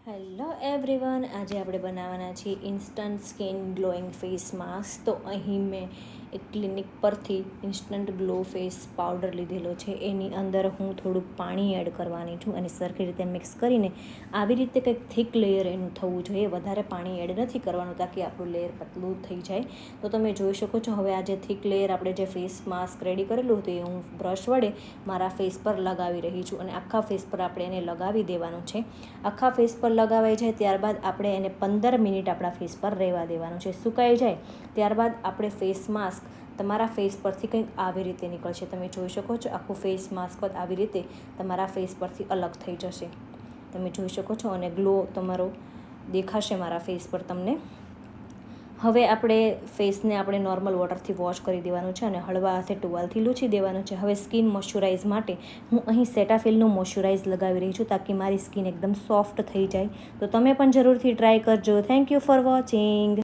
Hello everyone, આજે આપણે બનાવવાના છીએ instant skin glowing face mask. તો અહીં મેં એક ક્લિનિક પરથી ઇન્સ્ટન્ટ ગ્લો ફેસ પાવડર લીધેલો છે. એની અંદર હું થોડુંક પાણી એડ કરવાની છું અને સરખી રીતે મિક્સ કરીને આવી રીતે કંઈક થીક લેયર એનું થવું જોઈએ. વધારે પાણી એડ નથી કરવાનું તાકી આપણું લેયર પતલું થઈ જાય. તો તમે જોઈ શકો છો હવે આ જે થીક લેયર આપણે જે ફેસ માસ્ક રેડી કરેલું હતું એ હું બ્રશ વડે મારા ફેસ પર લગાવી રહી છું અને આખા ફેસ પર આપણે એને લગાવી દેવાનું છે. આખા ફેસ પર લગાવાઈ જાય ત્યારબાદ આપણે એને 15 મિનિટ આપણા ફેસ પર રહેવા દેવાનું છે. સુકાઈ જાય ત્યારબાદ આપણે ફેસ માસ્ક તમારા ફેસ પરથી કંઈક આવી રીતે નીકળશે. તમે જોઈ શકો છો આખું ફેસ માસ્ક આવી રીતે તમારા ફેસ પરથી અલગ થઈ જશે. તમે જોઈ શકો છો અને ગ્લો તમારો દેખાશે મારા ફેસ પર તમને. હવે આપણે ફેસને આપણે નોર્મલ વોટરથી વોશ કરી દેવાનું છે અને હળવા હાથે ટુવાલથી લૂછી દેવાનું છે. હવે સ્કિન મોઇશ્ચરાઇઝ માટે હું અહીં સેટાફિલનું મોઇશ્ચરાઇઝ લગાવી રહી છું તાકી મારી સ્કિન એકદમ સોફ્ટ થઈ જાય. તો તમે પણ જરૂરથી ટ્રાય કરજો. Thank you for watching.